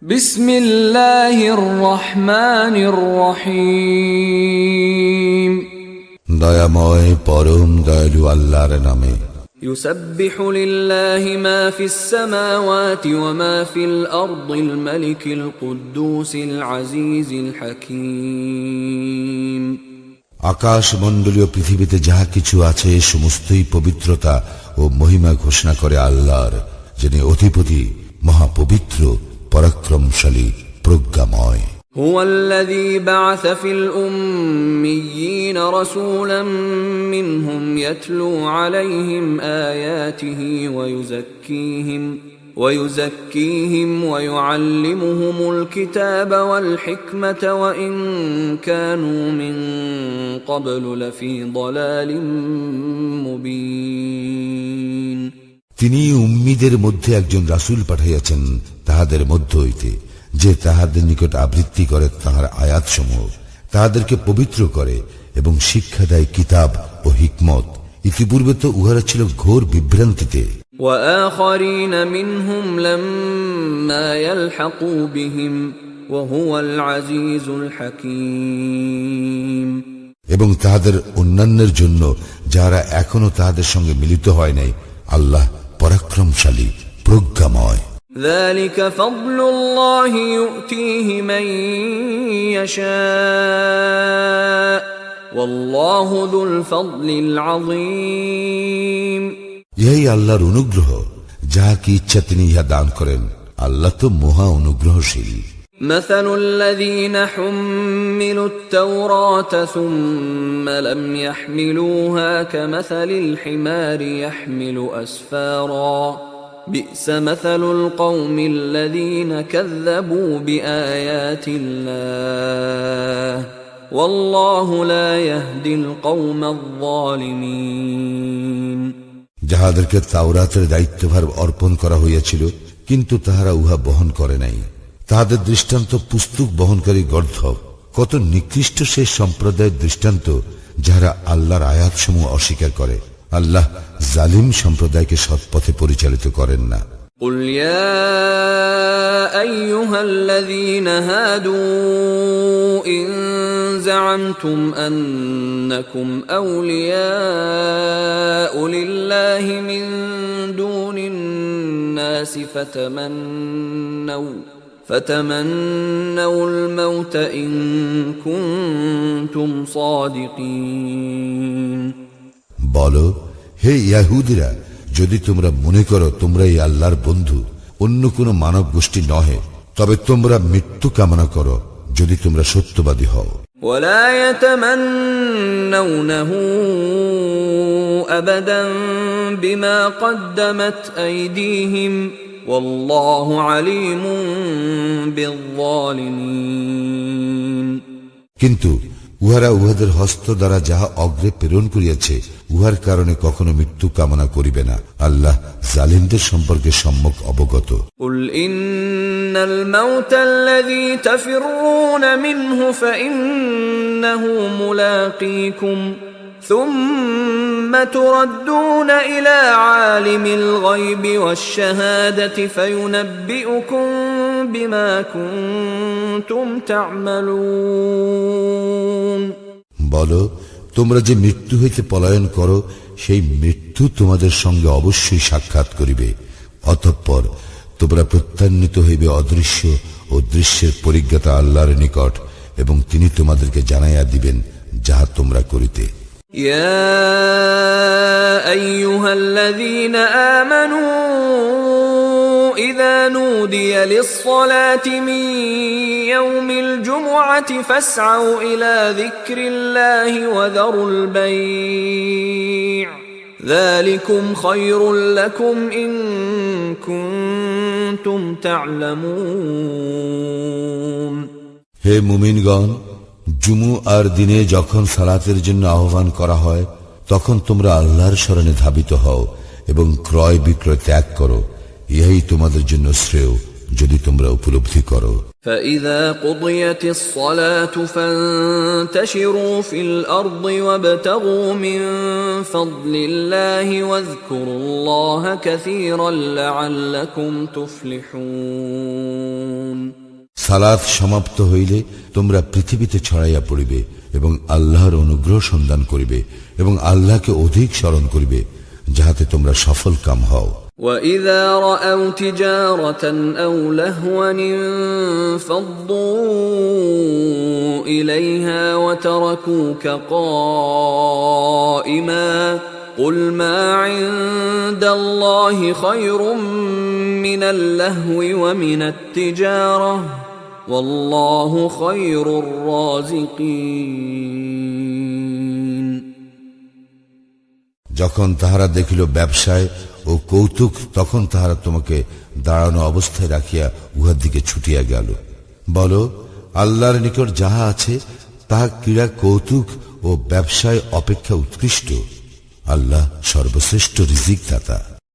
বিসমিল্লাহির রহমানির রহিম। দয়াময় পরম দয়ালু আল্লাহর নামে। ইউসাব্বিহু লিল্লাহি মা ফিস সামাওয়াতি ওয়া মা ফিল আরদিল মালিকিল কুদ্দুসিল আজিজিল হাকীম। আকাশ মণ্ডলীয় পৃথিবীতে যাহা কিছু আছে সমস্তই পবিত্রতা ও মহিমা ঘোষণা করে আল্লাহর, যিনি অধিপতি, মহাপবিত্র, পরাক্রমশালী, প্রজ্ঞাময়। হুয়াল্লাযী বা'আসা ফিল উম্মিয়্যিনা রাসূলাম মিনহুম ইয়াতলু আলাইহিম আয়াতিহি ওয়া ইউযাক্কিহিম ওয়া ইউআল্লিমুহুমুল কিতাবা ওয়াল হিকমাতা ওয়া ইন কানূ মিন ক্বাবলু লাফী দালালিম মুবিন। তিনি উম্মীদের মধ্যে একজন রাসূল পাঠাইয়াছেন তাহাদের মধ্য হইতে, যে তাহাদের নিকট আবৃত্তি করে তাহার আয়াতসমূহ, তাহাদেরকে পবিত্র করে এবং শিক্ষা দেয় কিতাব ও হিকমত। ইতিপূর্বে তো উহারা ছিল ঘোর বিভ্রান্তিতে। وآخرين منهم لما يلحقوا بهم وهو العزيز الحكيم। এবং তাহাদের অন্যান্যের জন্য যারা এখনো তাহাদের সঙ্গে মিলিত হয় নাই, আল্লাহ পরাক্রমশালী, প্রজ্ঞাময়। ذلك فضل الله يؤتيه من يشاء والله ذو الفضل العظيم। ইহাই আল্লাহর অনুগ্রহ, যাহা কি ইচ্ছা তিনি ইহা দান করেন। আল্লাহ তো মহা অনুগ্রহশীল। مثل الذين حملوا التوراة ثم لم يحملوها كمثل الحمار يحمل أسفارا بئس مثل القوم الذين كذبوا بآيات الله والله لا يهدي القوم الظالمين। যাহাদেরকে তাওরাতের দায়িত্বভার অর্পণ করা হইয়াছিল কিন্তু তাহারা উহা বহন করে নাই, তাহাদের দৃষ্টান্ত পুস্তক বহনকারী গর্ধব। কত নিকৃষ্ট সে সম্প্রদায়ের দৃষ্টান্ত যাহারা আল্লাহর আয়াতসমূহ অস্বীকার করে। আল্লাহ জালিম সম্প্রদায়কে সৎপথে পরিচালিত করেন না। قل يا أيها الذين هادوا إن زعمتم أنكم أولياء لله من دون الناس فتمنوا الموت إن كنتم صادقين। বলো, হে ইহুদীরা, যদি তোমরা মনে করো তোমরাই আল্লাহর বন্ধু, অন্য কোন মানব গোষ্ঠী নহে, তবে তোমরা মৃত্যু কামনা করো যদি তোমরা সত্যবাদী হও। ولا يتمنونه أبدا بما قدمت أيديهم والله عليم بالظالمين। কিন্তু উহারা উহাদের হস্ত দ্বারা যাহা অগ্রে প্রেরণ করিয়াছে উহার কারণে কখনো মৃত্যু কামনা করিবে না। আল্লাহ জালিমদের সম্পর্কে সম্যক অবগত। قل إن الموت الذي تفرون منه فإنه ملاقيكم ثم تردون إلى عالم الغيب والشهادة فينبئكم بما كنتم تعملون। বলো, তোমরা যে মৃত্যু হইতে পলায়ন করো সেই মৃত্যু তোমাদের সঙ্গে অবশ্যই সাক্ষাৎ করিবে। অতঃপর তোমরা প্রত্যান্বিত হইবে অদৃশ্য ও দৃশ্যের পরিজ্ঞাতা আল্লাহর নিকট, এবং তিনি তোমাদেরকে জানাইয়া দিবেন যাহা তোমরা করিতে। يا أيها الذين آمنوا إذا نودي للصلاة من يوم الجمعة فاسعوا إلى ذكر الله وذروا البيع ذلكم خير لكم إن كنتم تعلمون। হে মুমিনগণ, জুমুআর দিনে যখন সালাতের জন্য আহ্বান করা হয় তখন তোমরা আল্লাহর শরণে ধাবিত হও এবং ক্রয় বিক্রয় ত্যাগ করো, ইহাই তোমাদের জন্য শ্রেয় যদি তোমরা উপলব্ধি করো। فإذا قضيت الصلاة فانتشروا في الأرض وابتغوا من فضل الله واذكروا الله كثيرا لعلكم تفلحون। সালাত সমাপ্ত হইলে তোমরা পৃথিবীতে ছড়াইয়া পড়িবে এবং আল্লাহর অনুগ্রহ সন্ধান করিবে এবং আল্লাহকে অধিক স্মরণ করিবে, যাহাতে তোমরা সফল কাম হও। وَإِذَا رَأَوْا تِجَارَةً أَوْ لَهْوًا انفَضُّوا إِلَيْهَا وَتَرَكُوكَ قَائِمًا قُلْ مَا عِندَ اللَّهِ خَيْرٌ مِّنَ اللَّهْوِ وَمِنَ التِّجَارَةِ وَاللَّهُ خَيْرُ الرَّازِقِينَ। যখন তাহারা দেখিল ব্যবসায় ও কৌতুক, তখন তাহারা তোমাকে দাঁড়ানো অবস্থায় রাখিয়া উহার দিকে ছুটিয়া গেল। বলো, আল্লাহর নিকট যাহা আছে তাহা ক্রীড়া কৌতুক ও ব্যবসায় অপেক্ষা উৎকৃষ্ট। আল্লাহ সর্বশ্রেষ্ঠ রিজিক দাতা।